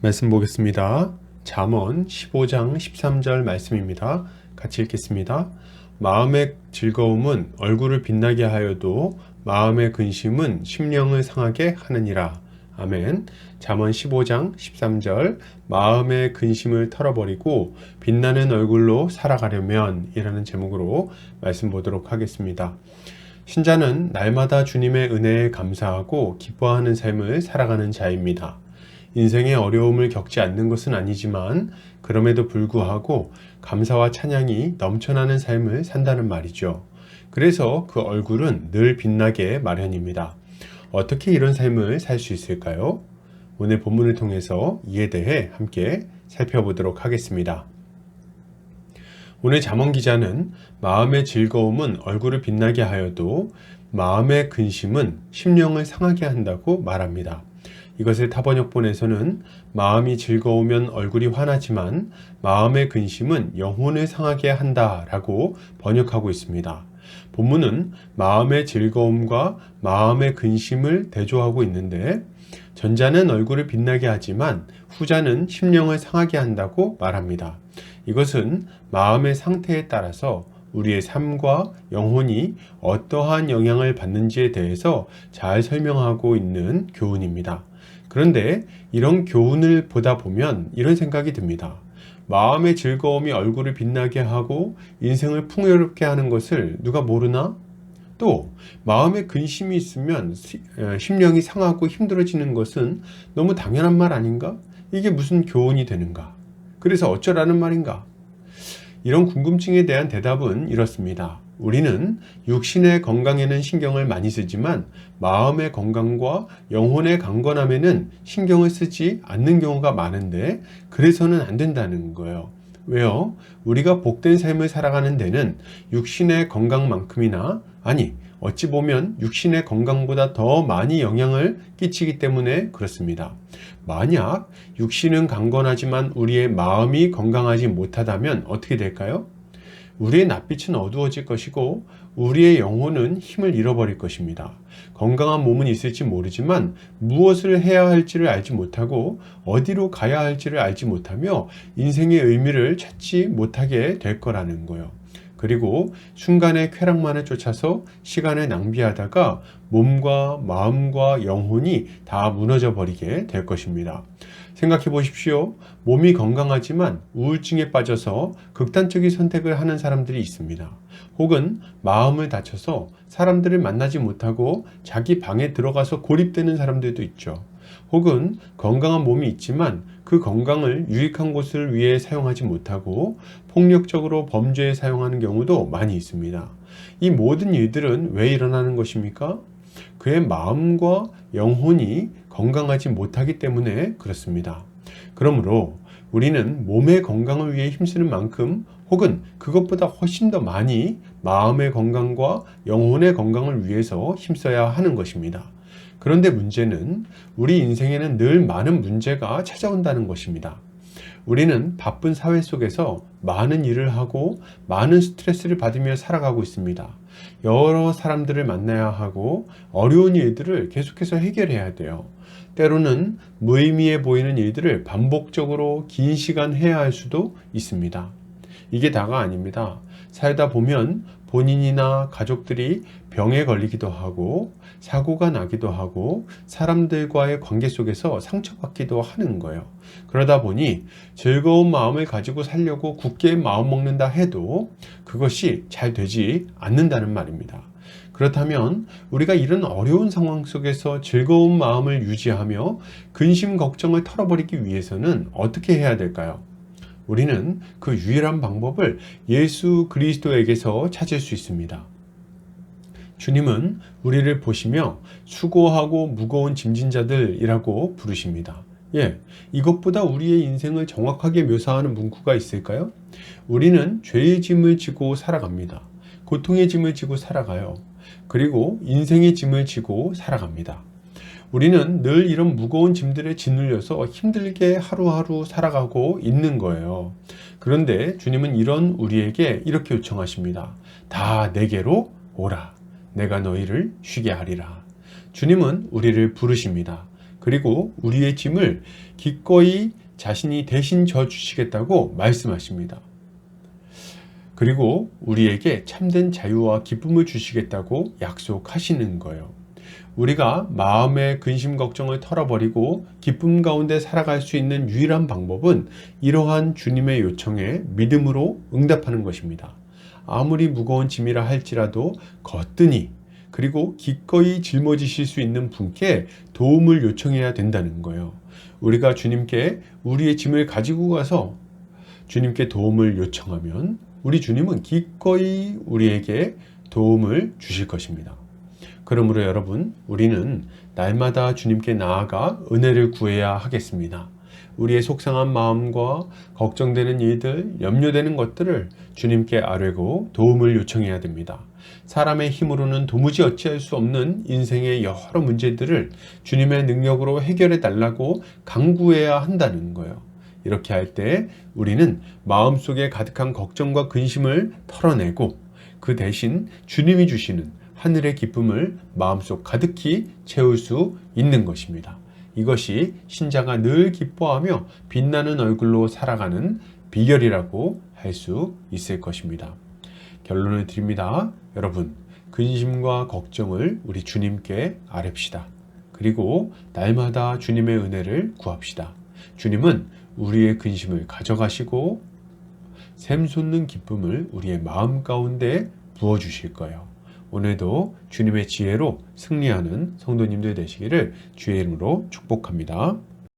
말씀 보겠습니다. 잠언 15장 13절 말씀입니다. 같이 읽겠습니다. 마음의 즐거움은 얼굴을 빛나게 하여도 마음의 근심은 심령을 상하게 하느니라. 아멘. 잠언 15장 13절 마음의 근심을 털어버리고 빛나는 얼굴로 살아가려면 이라는 제목으로 말씀 보도록 하겠습니다. 신자는 날마다 주님의 은혜에 감사하고 기뻐하는 삶을 살아가는 자입니다. 인생의 어려움을 겪지 않는 것은 아니지만 그럼에도 불구하고 감사와 찬양이 넘쳐나는 삶을 산다는 말이죠. 그래서 그 얼굴은 늘 빛나게 마련입니다. 어떻게 이런 삶을 살 수 있을까요? 오늘 본문을 통해서 이에 대해 함께 살펴보도록 하겠습니다. 오늘 잠언 기자는 마음의 즐거움은 얼굴을 빛나게 하여도 마음의 근심은 심령을 상하게 한다고 말합니다. 이것을 타번역본에서는 마음이 즐거우면 얼굴이 환하지만 마음의 근심은 영혼을 상하게 한다라고 번역하고 있습니다. 본문은 마음의 즐거움과 마음의 근심을 대조하고 있는데 전자는 얼굴을 빛나게 하지만 후자는 심령을 상하게 한다고 말합니다. 이것은 마음의 상태에 따라서 우리의 삶과 영혼이 어떠한 영향을 받는지에 대해서 잘 설명하고 있는 교훈입니다. 그런데 이런 교훈을 보다 보면 이런 생각이 듭니다. 마음의 즐거움이 얼굴을 빛나게 하고 인생을 풍요롭게 하는 것을 누가 모르나? 또 마음의 근심이 있으면 심령이 상하고 힘들어지는 것은 너무 당연한 말 아닌가? 이게 무슨 교훈이 되는가? 그래서 어쩌라는 말인가? 이런 궁금증에 대한 대답은 이렇습니다. 우리는 육신의 건강에는 신경을 많이 쓰지만 마음의 건강과 영혼의 강건함에는 신경을 쓰지 않는 경우가 많은데 그래서는 안 된다는 거예요. 왜요? 우리가 복된 삶을 살아가는 데는 육신의 건강만큼이나 어찌 보면 육신의 건강보다 더 많이 영향을 끼치기 때문에 그렇습니다. 만약 육신은 강건하지만 우리의 마음이 건강하지 못하다면 어떻게 될까요? 우리의 낯빛은 어두워질 것이고 우리의 영혼은 힘을 잃어버릴 것입니다. 건강한 몸은 있을지 모르지만 무엇을 해야 할지를 알지 못하고 어디로 가야 할지를 알지 못하며 인생의 의미를 찾지 못하게 될 거라는 거예요. 그리고 순간의 쾌락만을 쫓아서 시간을 낭비하다가 몸과 마음과 영혼이 다 무너져 버리게 될 것입니다. 생각해 보십시오. 몸이 건강하지만 우울증에 빠져서 극단적인 선택을 하는 사람들이 있습니다. 혹은 마음을 다쳐서 사람들을 만나지 못하고 자기 방에 들어가서 고립되는 사람들도 있죠. 혹은 건강한 몸이 있지만 그 건강을 유익한 곳을 위해 사용하지 못하고 폭력적으로 범죄에 사용하는 경우도 많이 있습니다. 이 모든 일들은 왜 일어나는 것입니까? 그의 마음과 영혼이 건강하지 못하기 때문에 그렇습니다. 그러므로 우리는 몸의 건강을 위해 힘쓰는 만큼 혹은 그것보다 훨씬 더 많이 마음의 건강과 영혼의 건강을 위해서 힘써야 하는 것입니다. 그런데 문제는 우리 인생에는 늘 많은 문제가 찾아온다는 것입니다. 우리는 바쁜 사회 속에서 많은 일을 하고 많은 스트레스를 받으며 살아가고 있습니다. 여러 사람들을 만나야 하고 어려운 일들을 계속해서 해결해야 돼요. 때로는 무의미해 보이는 일들을 반복적으로 긴 시간 해야 할 수도 있습니다. 이게 다가 아닙니다. 살다 보면 본인이나 가족들이 병에 걸리기도 하고 사고가 나기도 하고 사람들과의 관계 속에서 상처받기도 하는 거예요. 그러다 보니 즐거운 마음을 가지고 살려고 굳게 마음먹는다 해도 그것이 잘 되지 않는다는 말입니다. 그렇다면 우리가 이런 어려운 상황 속에서 즐거운 마음을 유지하며 근심 걱정을 털어버리기 위해서는 어떻게 해야 될까요? 우리는 그 유일한 방법을 예수 그리스도에게서 찾을 수 있습니다. 주님은 우리를 보시며 수고하고 무거운 짐진 자들이라고 부르십니다. 이것보다 우리의 인생을 정확하게 묘사하는 문구가 있을까요? 우리는 죄의 짐을 지고 살아갑니다. 고통의 짐을 지고 살아가요. 그리고 인생의 짐을 지고 살아갑니다. 우리는 늘 이런 무거운 짐들에 짓눌려서 힘들게 하루하루 살아가고 있는 거예요. 그런데 주님은 이런 우리에게 이렇게 요청하십니다. 다 내게로 오라. 내가 너희를 쉬게 하리라. 주님은 우리를 부르십니다. 그리고 우리의 짐을 기꺼이 자신이 대신 져 주시겠다고 말씀하십니다. 그리고 우리에게 참된 자유와 기쁨을 주시겠다고 약속하시는 거예요. 우리가 마음의 근심 걱정을 털어버리고 기쁨 가운데 살아갈 수 있는 유일한 방법은 이러한 주님의 요청에 믿음으로 응답하는 것입니다. 아무리 무거운 짐이라 할지라도 거뜬히 그리고 기꺼이 짊어지실 수 있는 분께 도움을 요청해야 된다는 거예요. 우리가 주님께 우리의 짐을 가지고 가서 주님께 도움을 요청하면 우리 주님은 기꺼이 우리에게 도움을 주실 것입니다. 그러므로 여러분, 우리는 날마다 주님께 나아가 은혜를 구해야 하겠습니다. 우리의 속상한 마음과 걱정되는 일들, 염려되는 것들을 주님께 아뢰고 도움을 요청해야 됩니다. 사람의 힘으로는 도무지 어찌할 수 없는 인생의 여러 문제들을 주님의 능력으로 해결해 달라고 간구해야 한다는 거예요. 이렇게 할 때 우리는 마음속에 가득한 걱정과 근심을 털어내고 그 대신 주님이 주시는 하늘의 기쁨을 마음속 가득히 채울 수 있는 것입니다. 이것이 신자가 늘 기뻐하며 빛나는 얼굴로 살아가는 비결이라고 할 수 있을 것입니다. 결론을 드립니다. 여러분, 근심과 걱정을 우리 주님께 아뢰읍시다. 그리고 날마다 주님의 은혜를 구합시다. 주님은 우리의 근심을 가져가시고 샘솟는 기쁨을 우리의 마음 가운데 부어주실 거예요. 오늘도 주님의 지혜로 승리하는 성도님들 되시기를 주의 이름으로 축복합니다.